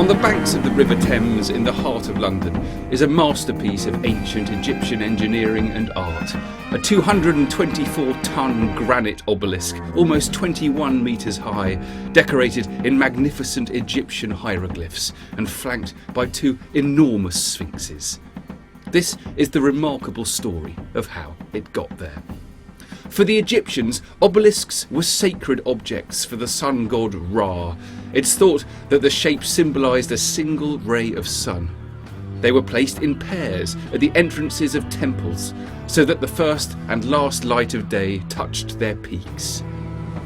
On the banks of the River Thames in the heart of London is a masterpiece of ancient Egyptian engineering and art. A 224-ton granite obelisk, almost 21 metres high, decorated in magnificent Egyptian hieroglyphs and flanked by two enormous sphinxes. This is the remarkable story of how it got there. For the Egyptians, obelisks were sacred objects for the sun god Ra. It's thought that the shape symbolised a single ray of sun. They were placed in pairs at the entrances of temples, so that the first and last light of day touched their peaks.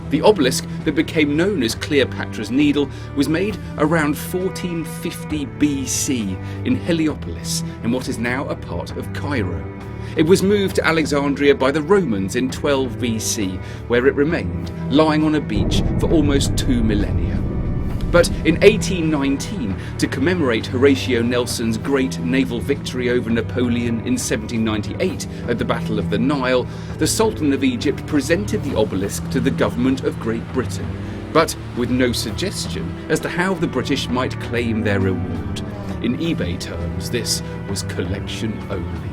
The obelisk that became known as Cleopatra's Needle was made around 1450 BC in Heliopolis, in what is now a part of Cairo. It was moved to Alexandria by the Romans in 12 BC, where it remained, lying on a beach for almost 2 millennia. But in 1819, to commemorate Horatio Nelson's great naval victory over Napoleon in 1798 at the Battle of the Nile, the Sultan of Egypt presented the obelisk to the government of Great Britain, but with no suggestion as to how the British might claim their reward. In eBay terms, this was collection only.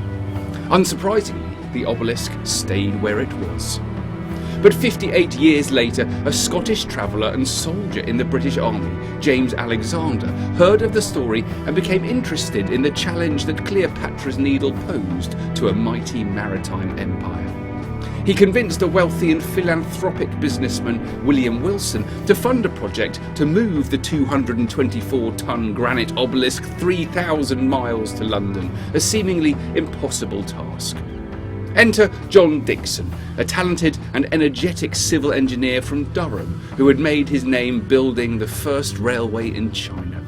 Unsurprisingly, the obelisk stayed where it was. But 58 years later, a Scottish traveller and soldier in the British Army, James Alexander, heard of the story and became interested in the challenge that Cleopatra's Needle posed to a mighty maritime empire. He convinced a wealthy and philanthropic businessman, William Wilson, to fund a project to move the 224-ton granite obelisk 3,000 miles to London, a seemingly impossible task. Enter John Dixon, a talented and energetic civil engineer from Durham who had made his name building the first railway in China.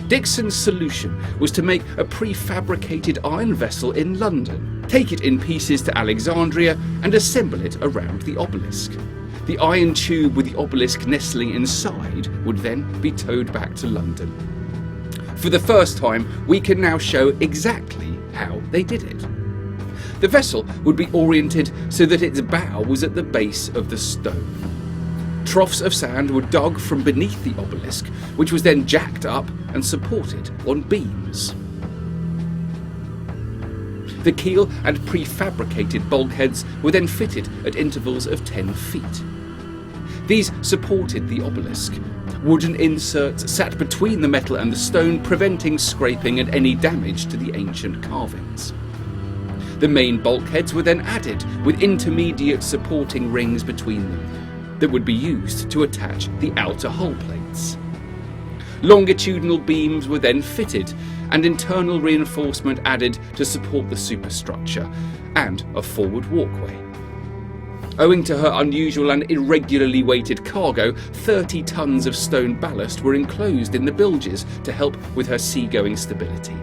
Dixon's solution was to make a prefabricated iron vessel in London, take it in pieces to Alexandria and assemble it around the obelisk. The iron tube with the obelisk nestling inside would then be towed back to London. For the first time, we can now show exactly how they did it. The vessel would be oriented so that its bow was at the base of the stone. Troughs of sand were dug from beneath the obelisk, which was then jacked up and supported on beams. The keel and prefabricated bulkheads were then fitted at intervals of 10 feet. These supported the obelisk. Wooden inserts sat between the metal and the stone, preventing scraping and any damage to the ancient carvings. The main bulkheads were then added, with intermediate supporting rings between them, that would be used to attach the outer hull plates. Longitudinal beams were then fitted, and internal reinforcement added to support the superstructure, and a forward walkway. Owing to her unusual and irregularly weighted cargo, 30 tons of stone ballast were enclosed in the bilges to help with her seagoing stability.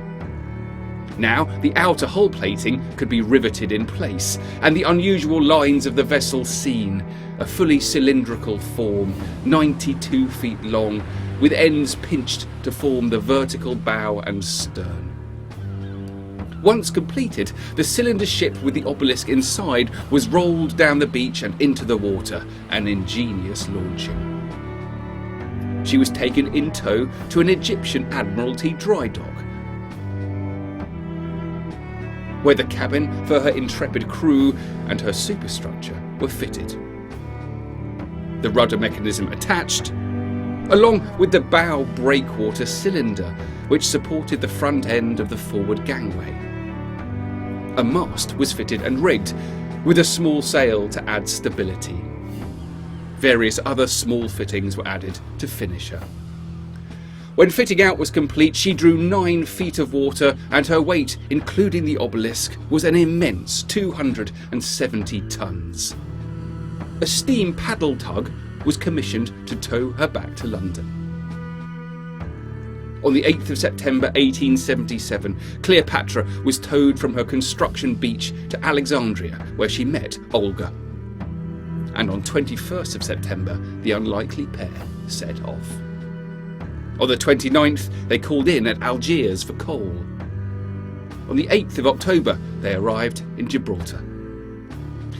Now, the outer hull plating could be riveted in place, and the unusual lines of the vessel seen, a fully cylindrical form, 92 feet long, with ends pinched to form the vertical bow and stern. Once completed, the cylinder ship with the obelisk inside was rolled down the beach and into the water, an ingenious launching. She was taken in tow to an Egyptian Admiralty dry dock, where the cabin for her intrepid crew and her superstructure were fitted. The rudder mechanism attached, along with the bow breakwater cylinder, which supported the front end of the forward gangway. A mast was fitted and rigged, with a small sail to add stability. Various other small fittings were added to finish her. When fitting out was complete, she drew 9 feet of water, and her weight, including the obelisk, was an immense 270 tons. A steam paddle tug was commissioned to tow her back to London. On the 8th of September 1877, Cleopatra was towed from her construction beach to Alexandria, where she met Olga. And on 21st of September, the unlikely pair set off. On the 29th, they called in at Algiers for coal. On the 8th of October, they arrived in Gibraltar.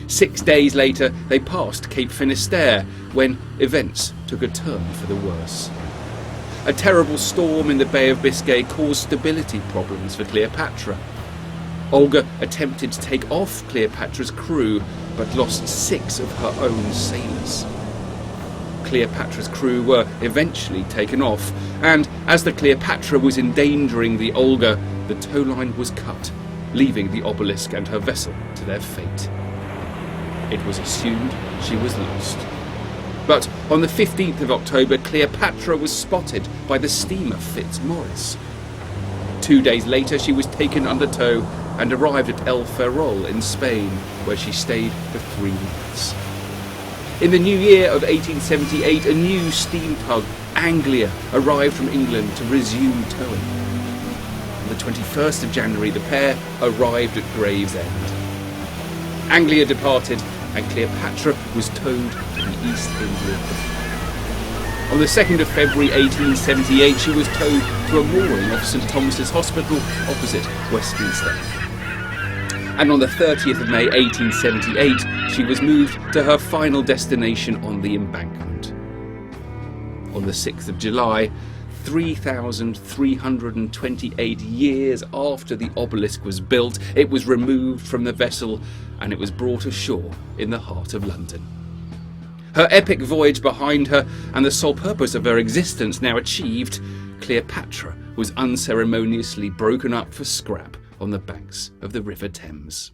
6 days later, they passed Cape Finisterre, when events took a turn for the worse. A terrible storm in the Bay of Biscay caused stability problems for Cleopatra. Olga attempted to take off Cleopatra's crew, but lost 6 of her own sailors. Cleopatra's crew were eventually taken off, and as the Cleopatra was endangering the Olga, the tow line was cut, leaving the obelisk and her vessel to their fate. It was assumed she was lost. But on the 15th of October, Cleopatra was spotted by the steamer Fitzmaurice. 2 days later, she was taken under tow and arrived at El Ferrol in Spain, where she stayed for 3 weeks. In the new year of 1878, a new steam tug, Anglia, arrived from England to resume towing. On the 21st of January, the pair arrived at Gravesend. Anglia departed, and Cleopatra was towed to the East India. On the 2nd of February 1878, she was towed to a mooring off St Thomas's Hospital opposite Westminster. And on the 30th of May 1878, she was moved to her final destination on the Embankment. On the 6th of July, 3,328 years after the obelisk was built, it was removed from the vessel and it was brought ashore in the heart of London. Her epic voyage behind her and the sole purpose of her existence now achieved, Cleopatra was unceremoniously broken up for scrap on the banks of the River Thames.